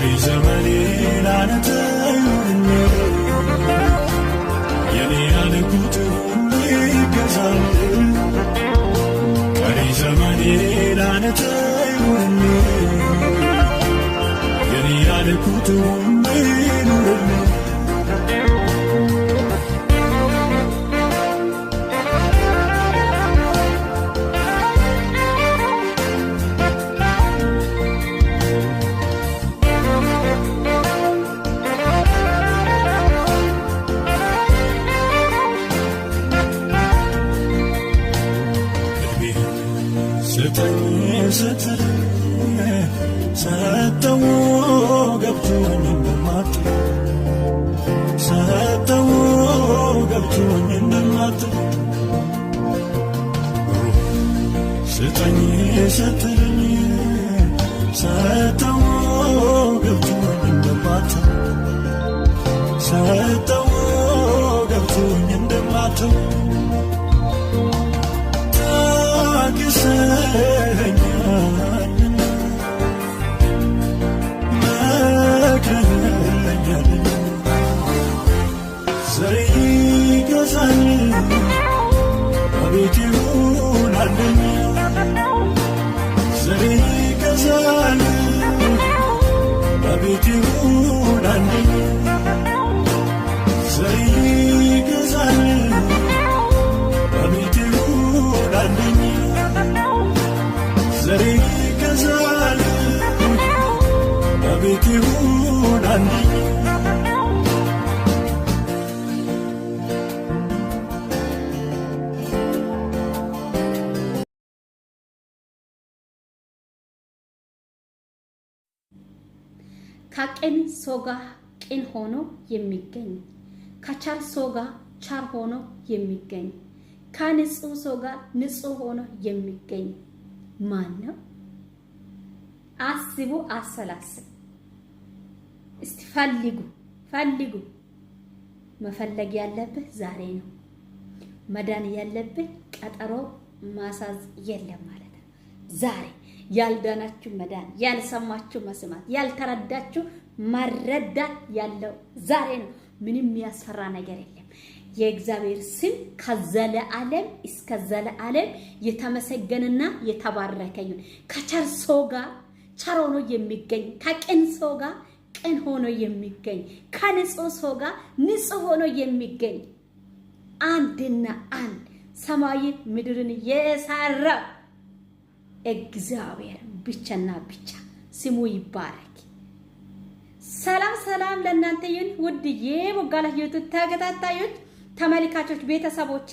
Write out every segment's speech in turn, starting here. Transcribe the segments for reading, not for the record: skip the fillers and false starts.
ቀሪ ዘመኔ ላንተ ይሁን የኔ ያልኩት ሁሉ ይገዛል ቀሪ ዘመኔ ላንተ ይሁን የኔ ያልኩት ሁሉ ይሁን ስትል ሰጠው ገብቶኝ እንደማትል ሰጠው ገብቶኝ እንደማትል ስጠኝ ስትልኝ ሰጠው ገብቶኝ እንደማትል ሰጠው ገብቶኝ እንደማትል ታግሰኸኛልና መክረኸኛልና ዘሬ ይገዛል አቤት ይሁን አንደኛ ዘሬ ይገዛል አቤት ይሁን አንደኛ ዘሬ ይገዛል አቤት ይሁን አንደኛ ዘሬ ይገዛል አቤት ይሁን አንደኛ ከቅን ሰው ጋር ቅን ሆኖ የሚገኝ ከቻል ሰው ጋር ቻል ሆኖ የሚገኝ ከንጹህ ሰው ጋር ንጹህ ሆኖ የሚገኝ ማን ነው? አስቡ፣ አሰላስሉ። እስቲ ፈልጉ። መፈለግ ያለብህ ዛሬ ነው። መዳን ያለብህ ቀጠሮ ማሳዝ የለም ማለት ነው። ዛሬ ያልዳናችሁ መዳን፣ ያልሰማችሁ መስማት፣ ያልተረዳችሁ መረዳት ያለው ዛሬ ነው። ምንም የሚያስፈራ ነገር የለም። የእግዚአብሔር ስም ከዘለዓለም እስከ ዘለዓለም የተመሰገነና የተባረከ ይሁን። ከቸር ሰው ጋር ቸር ሆኖ የሚገኝ፣ ከቅን ሰው ጋር ቅን ሆኖ የሚገኝ፣ ከንጹህ ሰው ጋር ንጹህ ሆኖ የሚገኝ አንድና አንድ ሰማይን ምድርን የሰራ እግዚአብሔር ብቻና ብቻ ስሙ ይባረክ። ሰላም ለእናንተ ይሁን። ውድ የቦጋላ ዩቲዩብ ተከታታዮች ተመልካቾች ቤተሰቦቼ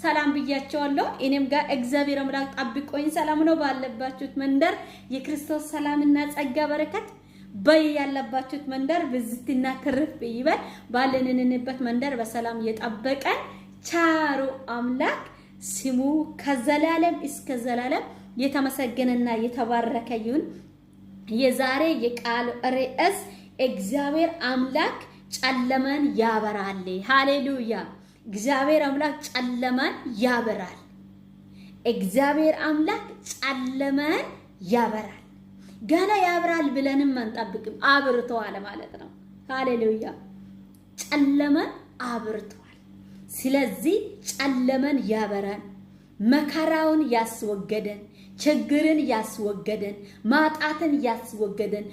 ሰላም ብያቸዋለሁ። እኔም ጋር እግዚአብሔር አምላክ ጠብቆኝ ሰላም ነው። ባለባችሁት መንደር የክርስቶስ ሰላምና ጸጋ በረከት በያለባችሁት መንደር ብዝትና ትርፍ ይበል። ባለንንበት መንደር በሰላም የጠበቀን ቻሩ አምላክ ስሙ ከዘላለም እስከ ዘላለም የተመሰገነና የተባረከ ይሁን። የዛሬ የቃል ርዕስ እግዚአብሔር አምላክ ጨለማን ያበራል። ሃሌሉያ! እግዚአብሔር አምላክ ጨለማን ያበራል። እግዚአብሔር አምላክ ጨለማን ያበራል። ገና ያበራል ብለንም አንጠብቅም፣ አብርተዋል ማለት ነው። ሃሌሉያ! ጨለማን አብርተዋል። ስለዚህ ጨለማን ያበራል። መከራውን ያስወገደን፣ ችግርን ያስወገደን፣ ማጣትን ያስወገደን፣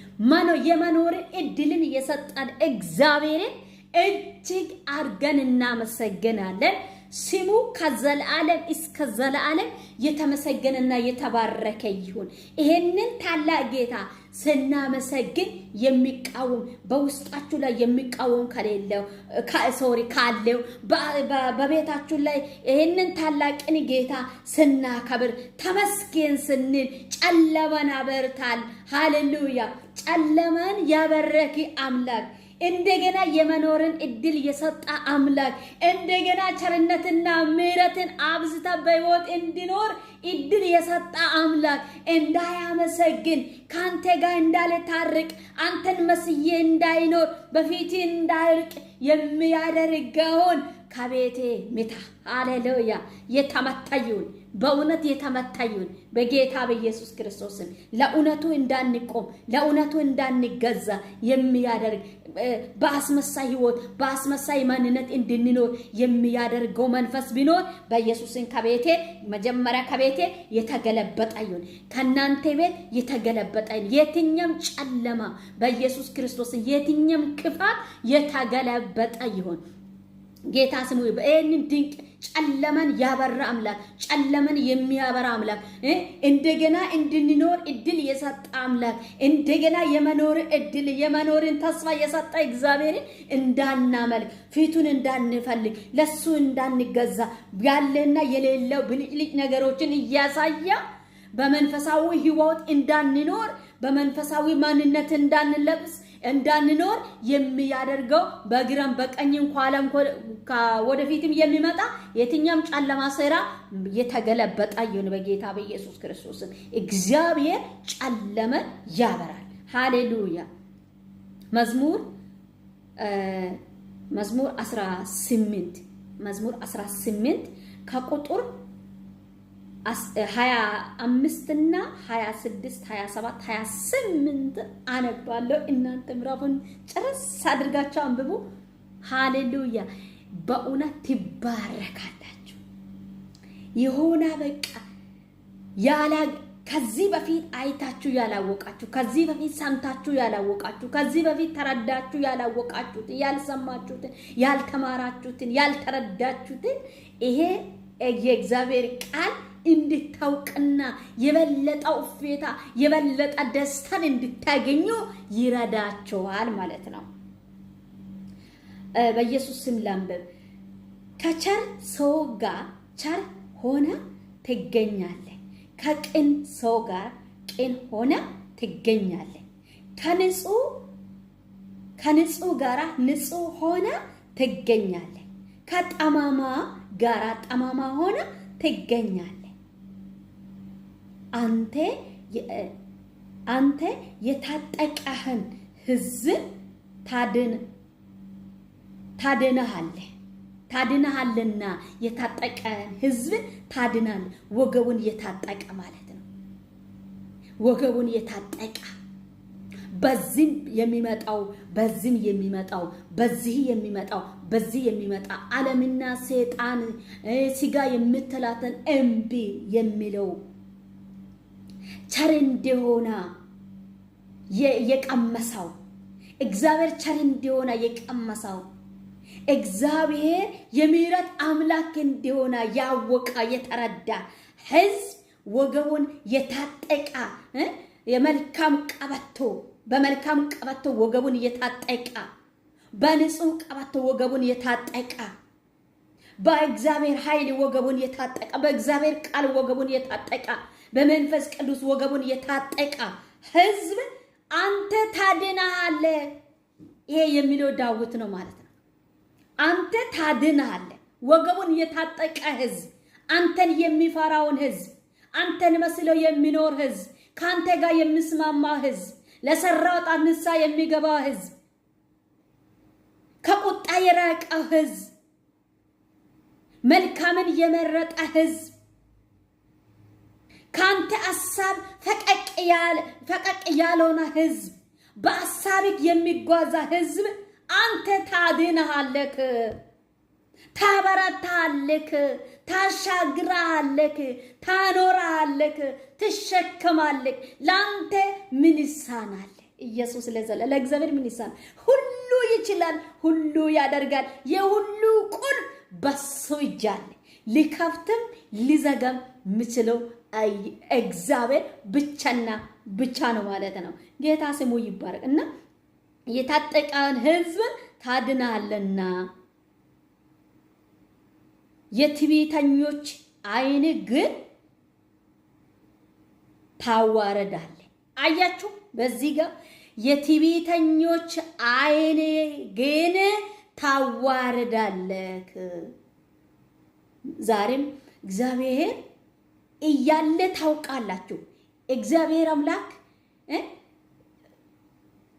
የመኖርን እድልን የሰጠን እግዚአብሔርን እጅግ አድርገን እናመሰግናለን። ስሙ ከዘላለም እስከ ዘላለም የተመሰገነና የተባረከ ይሁን። ይሄንን ታላቅ ጌታ ስናመሰግን የሚቃወም በውስጣችሁ ላይ የሚቃወም ካለው በቤታችሁ ላይ ይሄንን ታላቅን ጌታ ስናከብር ተመስገን ስንል ጨለማን ያበርታል። ሃሌሉያ! ጨለማን ያበረክ አምላክ እንደገና የመኖርን እድል የሰጣ አምላክ እንደገና ቸርነትና ምሕረትን አብዝታ በሕይወት እንዲኖር እድል የሰጣ አምላክ እንዳያመሰግን ካንተ ጋር እንዳልታርቅ አንተን መስዬ እንዳይኖር በፊት እንዳይርቅ የሚያደርገውን ከቤቴ ምታ። ሃሌሉያ! የተመታዩን በእውነት የተመታዩን በጌታ በኢየሱስ ክርስቶስም ለእውነቱ እንዳንቆም ለእውነቱ እንዳንገዛ የሚያደርግ በአስመሳይ ህይወት በአስመሳይ ማንነት እንድንኖር የሚያደርገው መንፈስ ቢኖር በኢየሱስን ከቤቴ መጀመሪያ ከቤቴ የተገለበጠ ይሁን። ከናንተ ቤት የተገለበጠ የትኛም ጨለማ በኢየሱስ ክርስቶስ የትኛም ክፋት የተገለበጠ ይሁን። ጌታ ስሙ በእንን ድንቅ ጨለመን ያበራ አምላክ ጨለመን የሚያበራ አምላክ እንደገና እንድንኖር እድል የሰጠ አምላክ እንደገና የመኖር እድል የመኖርን ተስፋ የሰጠ እግዚአብሔርን እንዳናመልክ ፊቱን እንዳንፈልግ ለሱ እንዳንገዛ ያለና የሌለው ብልጭልጭ ነገሮችን እያሳያ በመንፈሳዊ ህይወት እንዳንኖር በመንፈሳዊ ማንነት እንዳንለብስ እንዳንኖር የሚያደርገው በግራም በቀኝም ኋላም ወደፊትም የሚመጣ የትኛም ጨለማ ሥራ የተገለበጠ ይሁን በጌታ በኢየሱስ ክርስቶስ። እግዚአብሔር ጨለመን ያበራል። ሃሌሉያ። መዝሙር 18 ከቁጥር 25 እና 26 27 28 አነባለሁ። እናንተ ምዕራፉን ጨርስ አድርጋችሁ አንብቡ። ሃሌሉያ። በእውነት ትባረካላችሁ። የሆነ በቃ ያላ ከዚህ በፊት አይታችሁ ያላወቃችሁ ከዚህ በፊት ሰምታችሁ ያላወቃችሁ ከዚህ በፊት ተረዳችሁ ያላወቃችሁት ያልሰማችሁትን ያልተማራችሁትን ያልተረዳችሁትን ይሄ የእግዚአብሔር ቃል እንድታውቅና የበለጠው እፎይታ የበለጠ ደስታን እንድታገኙ ይረዳቸዋል ማለት ነው። በኢየሱስ ስም ላንብብ። ከቸር ሰው ጋር ቸር ሆነ ትገኛለህ። ከቅን ሰው ጋር ቅን ሆነ ትገኛለህ። ከንጹህ ጋር ንጹህ ሆነ ትገኛለህ። ከጠማማ ጋር ጠማማ ሆነ ትገኛለህ። አንተ የታጠቀህን ሕዝብ ታድነሃልና የታጠቀህን ሕዝብ ታድናለህ። ወገቡን የታጠቀ ማለት ነው። ወገቡን የታጠቀ በዚህ የሚመጣው በዚህ የሚመጣ ዓለምና ሰይጣን ስጋ የምትላተን እምቢ የሚለው ቸር እንደሆነ የቀመሰው እግዚአብሔር ቸር እንደሆነ የቀመሰው እግዚአብሔር የምህረት አምላክ እንደሆነ ያወቀ የተረዳ ሕዝብ ወገቡን የታጠቀ በመልካም ቀበቶ ወገቡን የታጠቀ በንጹህ ቀበቶ ወገቡን የታጠቀ በእግዚአብሔር ኃይል ወገቡን የታጠቀ በእግዚአብሔር ቃል ወገቡን የታጠቀ በመንፈስ ቅዱስ ወገቡን የታጠቀ ሕዝብ አንተ ታድናለህ። ይሄ የሚለው ዳዊት ነው ማለት ነው። አንተ ታድናለህ። ወገቡን የታጠቀ ሕዝብ አንተን የሚፈራውን ሕዝብ አንተን መስለው የሚኖር ሕዝብ ካንተ ጋር የሚስማማ ሕዝብ ለሰራው ጣንሳ የሚገባ ሕዝብ ከቁጣ የራቀ ሕዝብ መልካምን የመረጠ ሕዝብ ካንተ ሐሳብ ፈቀቅ ያለውና ሕዝብ በሐሳብክ የሚጓዛ ሕዝብ አንተ ታድናለህ፣ ታበረታለህ፣ ታሻግራለህ፣ ታኖራለህ፣ ትሸከማለህ። ላንተ ምን ይሳናል? ኢየሱስ ለእግዚአብሔር ምን ይሳናል? ሁሉ ይችላል፣ ሁሉ ያደርጋል። የሁሉ ቁልፍ በሱ እጅ አለ። ሊከፍትም ሊዘጋም የሚችለው እግዚአብሔር ብቻና ብቻ ነው ማለት ነው። ጌታ ስሙ ይባረክ እና የታጠቀን ሕዝብ ታድናለና የትዕቢተኞች ዓይን ግን ታዋረዳለ። አያችሁ፣ በዚህ ጋር የትዕቢተኞች ዓይን ግን ታዋረዳለክ። ዛሬም እግዚአብሔር እያለ ታውቃላችሁ። እግዚአብሔር አምላክ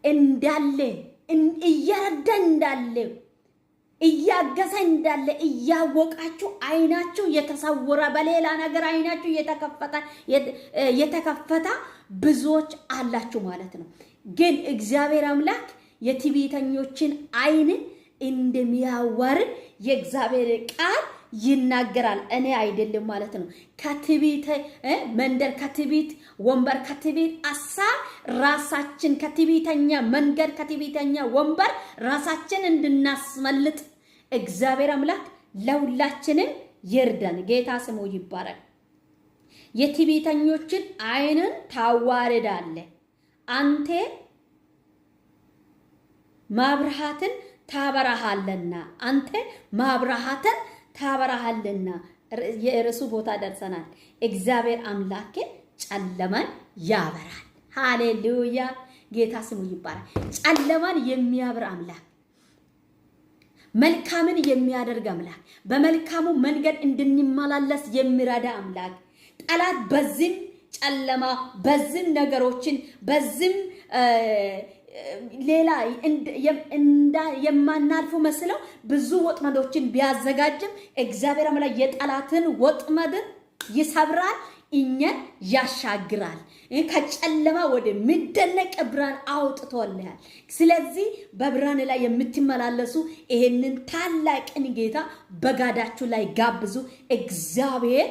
እንዳለ እየረዳ እንዳለ እያገዘ እንዳለ እያወቃችሁ አይናችሁ የተሰወረ በሌላ ነገር አይናችሁ የተከፈተ ብዙዎች አላችሁ ማለት ነው። ግን እግዚአብሔር አምላክ የትዕቢተኞችን አይን እንደሚያዋርድ የእግዚአብሔር ቃል ይናገራል። እኔ አይደለም ማለት ነው። ከትዕቢት መንደር፣ ከትዕቢት ወንበር፣ ከትዕቢት አሳብ ራሳችን ከትዕቢተኛ መንገድ፣ ከትዕቢተኛ ወንበር ራሳችን እንድናስመልጥ እግዚአብሔር አምላክ ለሁላችንም ይርዳን። ጌታ ስሙ ይባረክ። የትዕቢተኞችን አይንን ታዋርዳለህ፣ አንተ ማብራሃትን ታበራሃልና፣ አንተ ማብራሃትን ታበራሃልና። የርሱ ቦታ ደርሰናል። እግዚአብሔር አምላክ ጨለማን ያበራል። ሃሌሉያ! ጌታ ስሙ ይባረክ። ጨለማን የሚያብራ አምላክ፣ መልካምን የሚያደርግ አምላክ፣ በመልካሙ መንገድ እንድንመላለስ የሚረዳ አምላክ። ጠላት በዚህም ጨለማ በዚህም ነገሮችን በዚህም ሌላ የማናልፉ መስለው ብዙ ወጥመዶችን ቢያዘጋጅም እግዚአብሔር አምላክ የጠላትን ወጥመድን ይሰብራል፣ እኛን ያሻግራል። ከጨለማ ወደ ሚደነቅ ብርሃን አውጥቶልናል። ስለዚህ በብርሃን ላይ የምትመላለሱ ይሄንን ታላቅን ጌታ በጋዳችሁ ላይ ጋብዙ። እግዚአብሔር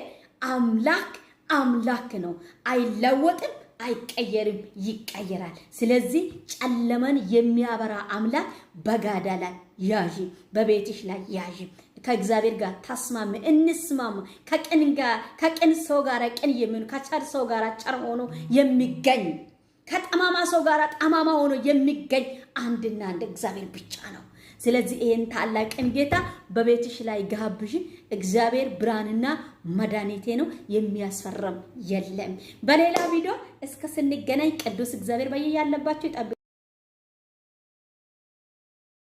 አምላክ ነው፣ አይለወጥም፣ አይቀየርም፣ ይቀየራል። ስለዚህ ጨለማን የሚያበራ አምላክ በጋዳ ላይ ያዥ፣ በቤትሽ ላይ ያዥ። ከእግዚአብሔር ጋር ተስማሚ፣ እንስማማ። ከቅን ሰው ጋር ቅን የሚሆን፣ ከቸር ሰው ጋር ቸር ሆኖ የሚገኝ፣ ከጠማማ ሰው ጋር ጠማማ ሆኖ የሚገኝ አንድና አንድ እግዚአብሔር ብቻ ነው። ስለዚህ ይሄን ታላቅን ጌታ በቤትሽ ላይ ጋብዥ። እግዚአብሔር ብርሃንና መድኃኒቴ ነው፣ የሚያስፈራም የለም። በሌላ ቪዲዮ እስከ ስንገናኝ ቅዱስ እግዚአብሔር በየያለባችሁ ይጠብቅ።